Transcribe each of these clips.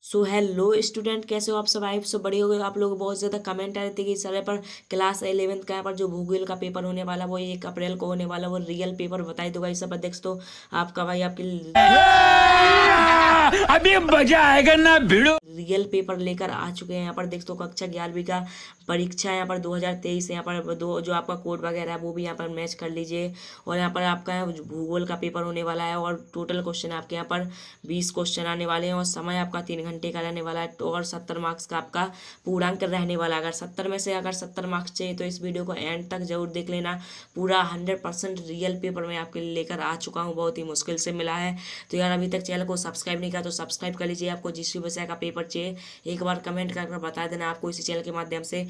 So hello student, कैसे हो आप सब? आई सब बड़े हो गए। आप लोग बहुत ज़्यादा कमेंट आ रहे थे कि सर पर क्लास 11th का यहाँ पर जो भूगोल का पेपर होने वाला वो 1 अप्रैल को होने वाला, वो रियल पेपर बताई दो भाई सब अध्यक्ष। तो आपका भाई आपकी अभी मजा आएगा ना भिड़ो। रियल पेपर लेकर आ चुके हैं। यहाँ पर देख तो कक्षा 11वीं का परीक्षा यहाँ पर 2023 यहाँ पर दो जो आपका कोड वगैरह है वो भी यहाँ पर मैच कर लीजिए। और यहाँ पर आपका भूगोल का पेपर होने वाला है और टोटल क्वेश्चन आपके यहाँ पर 20 क्वेश्चन आने वाले हैं और समय आपका 3 घंटे का रहने वाला है। तो और 70 मार्क्स का आपका पूर्णांक रहने वाला है। अगर 70 में से अगर 70 मार्क्स चाहिए तो इस वीडियो को एंड तक जरूर देख लेना। पूरा 100% रियल पेपर मैं आपके लिए लेकर आ चुका हूँ, बहुत ही मुश्किल से मिला है। तो यार अभी तक चैनल को सब्सक्राइब नहीं किया तो सब्सक्राइब कर लीजिए। आपको जिस भी विषय का पेपर चाहिए एक बार कमेंट कर बता देना। आपको इसी चैनल के माध्यम से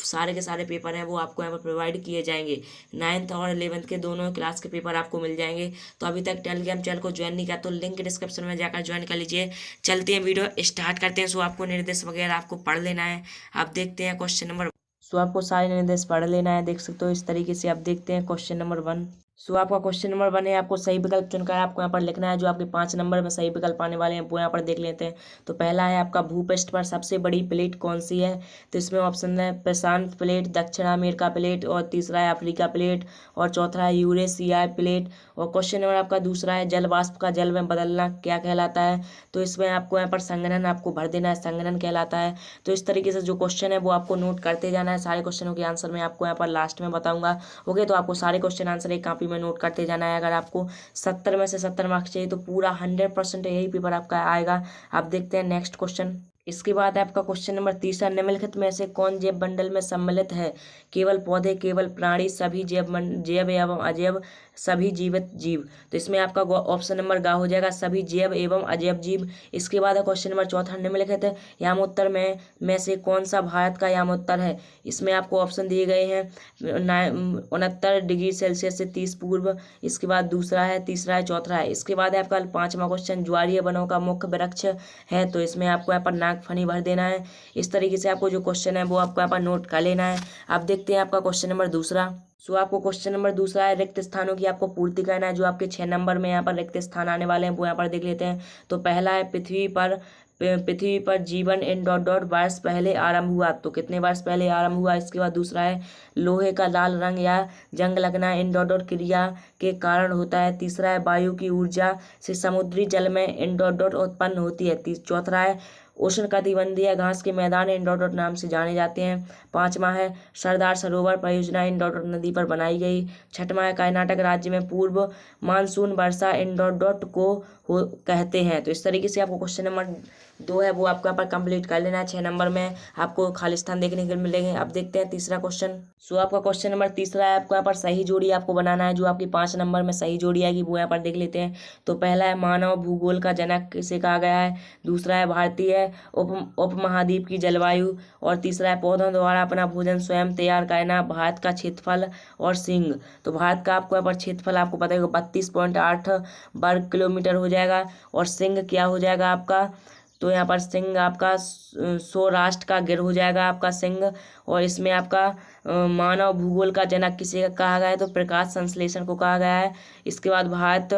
सारे के सारे पेपर हैं वो आपको यहाँ पर प्रोवाइड किए जाएंगे। 9th और 11th के दोनों क्लास के पेपर आपको मिल जाएंगे। तो अभी तक टेलीग्राम चैनल को ज्वाइन नहीं किया तो लिंक डिस्क्रिप्शन में जाकर ज्वाइन कर लीजिए। चलते हैं, वीडियो स्टार्ट करते हैं। सो आपको निर्देश वगैरह आपको पढ़ लेना है। आप देखते हैं क्वेश्चन नंबर। सो आपको सारे निर्देश पढ़ लेना है, देख सकते हो इस तरीके से। आप देखते हैं क्वेश्चन नंबर 1। सो आपका क्वेश्चन नंबर 1 है, आपको सही विकल्प चुनकर आपको यहाँ पर लिखना है। जो आपके 5 नंबर में सही विकल्प आने वाले हैं वो यहाँ पर देख लेते हैं। तो पहला है आपका भूपृष्ठ पर सबसे बड़ी प्लेट कौन सी है? तो इसमें ऑप्शन है प्रशांत प्लेट, दक्षिण अमेरिका प्लेट, और तीसरा है अफ्रीका प्लेट, और चौथा है यूरेशिया प्लेट। और क्वेश्चन नंबर आपका दूसरा है जल वाष्प का जल में बदलना क्या कहलाता है? तो इसमें आपको यहाँ पर संघनन आपको भर देना है, संघनन कहलाता है। तो इस तरीके से जो क्वेश्चन है वो आपको नोट करते जाना है। सारे क्वेश्चनों के आंसर मैं आपको यहाँ पर लास्ट में बताऊंगा। ओके, तो आपको सारे क्वेश्चन आंसर एक कॉपी में नोट करते जाना है। अगर आपको 70 में से 70 मार्क्स चाहिए तो पूरा 100% यही पेपर आपका आएगा। आप देखते हैं नेक्स्ट क्वेश्चन। इसके बाद आपका क्वेश्चन नंबर 3, निम्नलिखित में से कौन जैव मंडल में सम्मिलित है? केवल पौधे, केवल प्राणी, सभी जैव एवं अजैव, सभी जीवित जीव। तो इसमें आपका ऑप्शन नंबर गा हो जाएगा, सभी जैव एवं अजैव जीव। इसके बाद क्वेश्चन नंबर 4, निम्नलिखित यामोत्तर में से कौन सा भारत का यामोत्तर है? इसमें आपको ऑप्शन दिए गए हैं 69 डिग्री सेल्सियस से 30 पूर्व। इसके बाद दूसरा है, तीसरा है, चौथा है। इसके बाद आपका 5वां क्वेश्चन ज्वारीय वनों का मुख्य वृक्ष है? तो इसमें आपको यहाँ पर नागफनी भर देना है। इस तरीके से आपको जो क्वेश्चन है वो आपको यहाँ पर नोट कर लेना है। आप देखते हैं आपका क्वेश्चन नंबर 2। सो आपको क्वेश्चन नंबर 2 है, रिक्त स्थानों की आपको पूर्ति करना है। जो आपके 6 नंबर में यहाँ पर रिक्त स्थान आने वाले हैं वो यहाँ पर देख लेते हैं। तो पहला है पृथ्वी पर जीवन इन डॉट डॉट वर्ष पहले आरंभ हुआ? तो कितने वर्ष पहले आरंभ हुआ? इसके बाद दूसरा है लोहे का लाल रंग या जंग लगना इन डॉट डॉट क्रिया के कारण होता है? तीसरा है वायु की ऊर्जा से समुद्री जल में इन डॉट डॉट उत्पन्न होती है? चौथा है उष्णकटिबंधीय घास के मैदान इन डॉट डॉट नाम से जाने जाते हैं? 5वां है सरदार सरोवर परियोजना इन डॉट डॉट नदी पर बनाई गई? 6वां है कर्नाटक राज्य में पूर्व monsoon Varsha in dot dot को कहते हैं? तो इस तरीके से आपको क्वेश्चन नंबर 2 है वो आपको यहाँ पर कंप्लीट कर लेना है। 6 नंबर में आपको खाली स्थान देखने को मिलेंगे। अब देखते हैं तीसरा क्वेश्चन। सो आपका क्वेश्चन नंबर 3 है, आपको यहाँ पर सही जोड़ी आपको बनाना है। जो आपकी 5 नंबर में सही जोड़ी आएगी वो यहाँ पर देख लेते हैं। तो पहला है मानव भूगोल का जनक किसे कहा गया है? दूसरा है भारतीय उपमहाद्वीप की जलवायु, और तीसरा है पौधों द्वारा अपना भोजन स्वयं तैयार करना, भारत का क्षेत्रफल और सिंह। तो भारत का आपको यहाँ पर क्षेत्रफल आपको पता है 32.8 वर्ग किलोमीटर हो जाएगा, और सिंह क्या हो जाएगा आपका? तो यहाँ पर सिंह आपका सौराष्ट्र का गिर हो जाएगा आपका सिंह। और इसमें आपका मानव भूगोल का जनक किसे कहा गया है? तो प्रकाश संश्लेषण को कहा गया है। इसके बाद भारत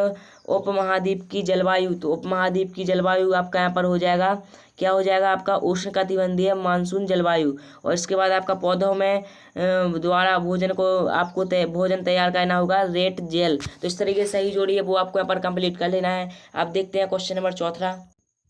उपमहाद्वीप की जलवायु, तो उपमहाद्वीप की जलवायु आपका यहाँ पर हो जाएगा, क्या हो जाएगा आपका? उष्णकटिबंधीय मानसून जलवायु। और इसके बाद आपका पौधों में द्वारा भोजन को आपको भोजन तैयार करना होगा, रेट जेल। तो इस तरीके से सही जोड़ी है वो आपको यहाँ पर कंप्लीट कर लेना है। आप देखते हैं क्वेश्चन नंबर 4।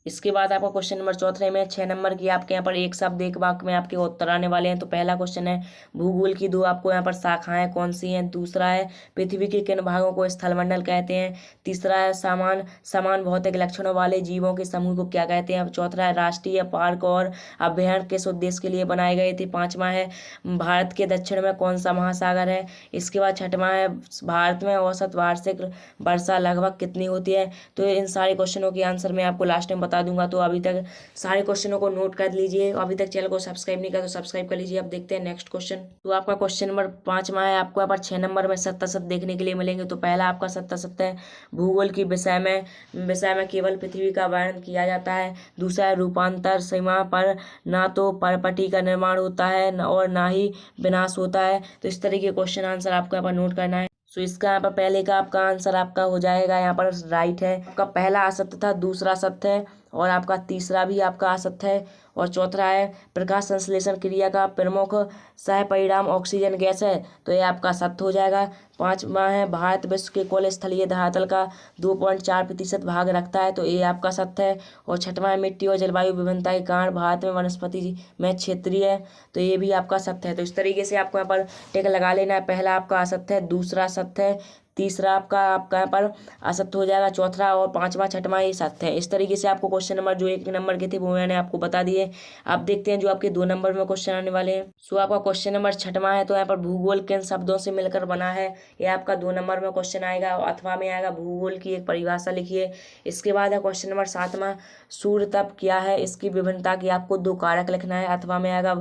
इसके बाद आपका क्वेश्चन नंबर 4 में 6 नंबर की आपके यहाँ पर एक शब्द एक वाक्य में आपके उत्तर आने वाले हैं। तो पहला क्वेश्चन है भूगोल की 2 आपको यहाँ पर शाखाएं कौन सी हैं? दूसरा है पृथ्वी के किन भागों को स्थलमंडल कहते हैं? तीसरा है समान भौतिक लक्षणों वाले जीवों के समूह को क्या कहते हैं? चौथा है राष्ट्रीय पार्क और अभ्यारण्य किस उद्देश्य के लिए बनाए गए थे? 5वां है भारत के दक्षिण में कौन सा महासागर है? इसके बाद 6वां है भारत में औसत वार्षिक वर्षा लगभग कितनी होती है? तो इन सारे क्वेश्चनों के आंसर मैं आपको लास्ट में बता दूंगा। तो अभी तक सारे क्वेश्चनों को नोट कर लीजिए। अभी तक चैनल को सब्सक्राइब नहीं किया तो सब्सक्राइब कर लीजिए। अब देखते हैं नेक्स्ट क्वेश्चन। तो आपका क्वेश्चन नंबर 5वां है, आपको यहाँ पर 6 नंबर में सत्ता सत्य देखने के लिए मिलेंगे। तो पहला आपका सत्ता सत्य है भूगोल की विषय में केवल पृथ्वी का वर्णन किया जाता है। दूसरा है रूपांतर सीमा पर ना तो परपटी का निर्माण होता है और ना ही विनाश होता है। तो इस तरीके क्वेश्चन आंसर आपको यहाँ पर नोट करना है। सो इसका यहाँ पर पहले का आपका आंसर आपका हो जाएगा यहाँ पर राइट है। आपका पहला असत्य था, दूसरा सत्य है, और आपका तीसरा भी आपका असत्य है। और चौथा है प्रकाश संश्लेषण क्रिया का प्रमुख सह परिणाम ऑक्सीजन गैस है, तो ये आपका सत्य हो जाएगा। पांचवा है भारत विश्व के कुल स्थलीय धरातल का 2.4% भाग रखता है, तो ये आपका सत्य है। और छठवां है मिट्टी और जलवायु विभिन्नता के कारण भारत में वनस्पति में क्षेत्रीय है, तो ये भी आपका सत्य है। तो इस तरीके से आपको यहाँ पर टिक लगा लेना है। पहला आपका असत्य है, दूसरा सत्य है, तीसरा आपका यहाँ पर असत्य हो जाएगा, चौथा और पांचवा छठवां ये सत्य है। इस तरीके से आपको क्वेश्चन नंबर जो 1 नंबर के थे वो मैंने आपको बता दिए। आप देखते हैं जो आपके 2 नंबर में क्वेश्चन आने वाले हैं। सो आपका क्वेश्चन नंबर छठवां है, तो यहाँ पर भूगोल किन शब्दों से मिलकर बना है, ये आपका 2 नंबर में क्वेश्चन आएगा। अथवा में आएगा भूगोल की एक परिभाषा लिखिए। इसके बाद है क्वेश्चन नंबर 7वां सूर्य तप क्या है, इसकी विभिन्नता की आपको 2 कारक लिखना है। अथवा में आएगा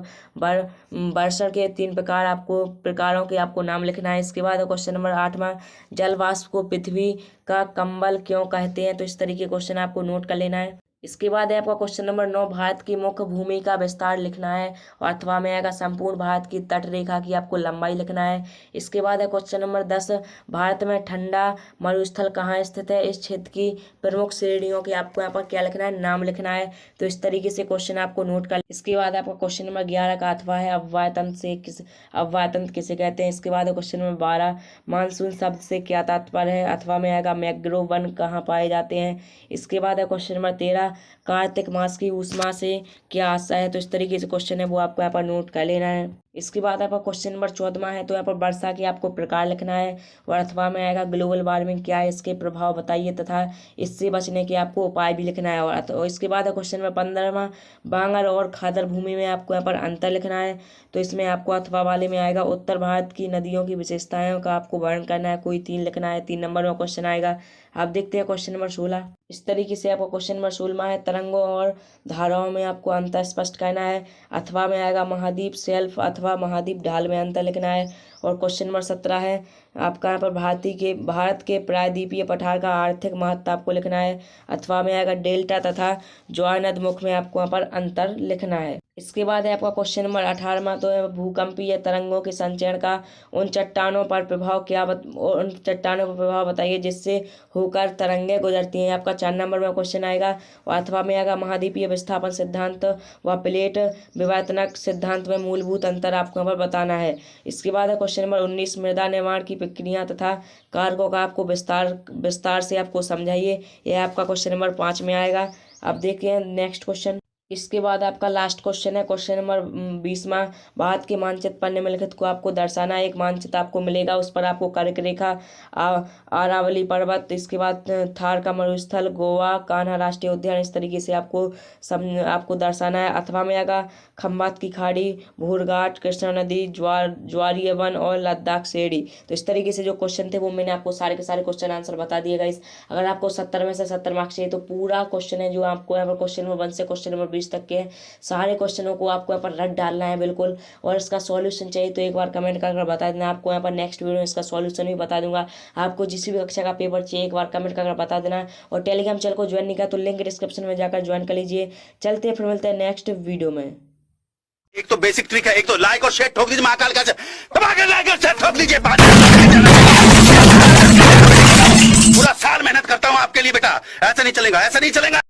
वर्षण के 3 प्रकारों के आपको नाम लिखना है। इसके बाद क्वेश्चन नंबर 8वां जल वाष्प को पृथ्वी का कंबल क्यों कहते हैं, तो इस तरीके क्वेश्चन आपको नोट कर लेना है। इसके बाद है आपका क्वेश्चन नंबर 9 भारत की मुख्य भूमि का विस्तार लिखना है। और अथवा में आएगा संपूर्ण भारत की तट रेखा की आपको लंबाई लिखना है। इसके बाद है क्वेश्चन नंबर 10 भारत में ठंडा मरुस्थल कहाँ स्थित है, इस क्षेत्र की प्रमुख श्रेणियों के आपको यहाँ पर क्या लिखना है, नाम लिखना है। तो इस तरीके से क्वेश्चन आपको नोट कर। इसके बाद आपका क्वेश्चन नंबर 11 का अथवा है अव्ययतंत्र किसे कहते हैं। इसके बाद क्वेश्चन नंबर 12 मानसून शब्द से क्या तात्पर्य है। अथवा में आएगा मैंग्रोव वन कहाँ पाए जाते हैं। इसके बाद है क्वेश्चन नंबर 13 कार्तिक मास की ऊष्मा से क्या आशा है, तो इस तरीके से क्वेश्चन है वो आपको यहाँ पर नोट कर लेना है। इसके बाद आपका क्वेश्चन नंबर 14वां है, तो यहाँ पर वर्षा के आपको प्रकार लिखना है। और अथवा में आएगा ग्लोबल वार्मिंग क्या है, इसके प्रभाव बताइए तथा इससे बचने के आपको उपाय भी लिखना है। और इसके बाद क्वेश्चन नंबर 15वां बांगर और खादर भूमि में आपको यहाँ पर अंतर लिखना है। तो इसमें आपको अथवा वाले में आएगा उत्तर भारत की नदियों की विशेषताओं का आपको वर्णन करना है, कोई 3 लिखना है। 3 नंबर में क्वेश्चन आएगा। आप देखते हैं क्वेश्चन नंबर 16। इस तरीके से आपको क्वेश्चन नंबर 16 है तरंगों और धाराओं में आपको अंतर स्पष्ट करना है। अथवा में आएगा महाद्वीप शेल्फ अथवा महाद्वीप ढाल में अंतर लिखना है। और क्वेश्चन नंबर 17 है आपका यहाँ पर भारत के प्रायद्वीपीय पठार का आर्थिक महत्व आपको लिखना है। अथवा में आएगा डेल्टा तथा ज्वारनदमुख में आपको यहाँ पर अंतर लिखना है। इसके बाद है आपका क्वेश्चन नंबर 18वां, तो है भूकंपीय तरंगों के संचरण का उन चट्टानों पर प्रभाव बताइए जिससे होकर तरंगें गुजरती हैं। आपका 4 नंबर में क्वेश्चन आएगा। और अथवा में आएगा महाद्वीपीय विस्थापन सिद्धांत व प्लेट विवर्तनक सिद्धांत में मूलभूत अंतर आपको यहाँ पर बताना है। इसके बाद है क्वेश्चन नंबर 19 मृदा निर्माण की प्रक्रिया तथा कारकों का आपको विस्तार से आपको समझाइए, यह आपका क्वेश्चन नंबर 5 में आएगा। अब देखिए नेक्स्ट क्वेश्चन। इसके बाद आपका लास्ट क्वेश्चन है क्वेश्चन नंबर 20वां भारत के मानचित्र पर निम्नलिखित को आपको दर्शाना है। एक मानचित्र आपको मिलेगा, उस पर आपको कर्क रेखा, अरावली पर्वत, इसके बाद थार का मरुस्थल, गोवा, कान्हा राष्ट्रीय उद्यान, इस तरीके से आपको दर्शाना है। अथवा में आएगा खंबात की खाड़ी, भूरघाट, कृष्णा नदी, ज्वारीय वन और लद्दाख श्रेणी। तो इस तरीके से जो क्वेश्चन थे वो मैंने आपको सारे के सारे क्वेश्चन आंसर बता दिए गाइस। अगर आपको 70 में से 70 मार्क्स चाहिए तो पूरा क्वेश्चन है जो आपको यहाँ पर क्वेश्चन नंबर 1 से क्वेश्चन नंबर 20 तक के सारे क्वेश्चनों को आपको यहाँ पर रट डालना है बिल्कुल। और इसका सॉल्यूशन चाहिए तो एक बार कमेंट कर बता देना, आपको यहाँ पर नेक्स्ट वीडियो में इसका सॉल्यूशन भी बता दूंगा। आपको जिस भी कक्षा का पेपर चाहिए एक बार कमेंट कर बता देना। और टेलीग्राम चैनल को ज्वाइन नहीं किया तो लिंक डिस्क्रिप्शन में जाकर ज्वाइन कर लीजिए। चलते हैं फिर मिलते हैं नेक्स्ट वीडियो में। एक तो बेसिक ट्रिक है, एक तो लाइक और शेयर ठोक दीजिए, महाकाल का लाइक और शेयर ठोक दीजिए। पूरा साल मेहनत करता हूं आपके लिए बेटा, ऐसा नहीं चलेगा, ऐसा नहीं चलेगा।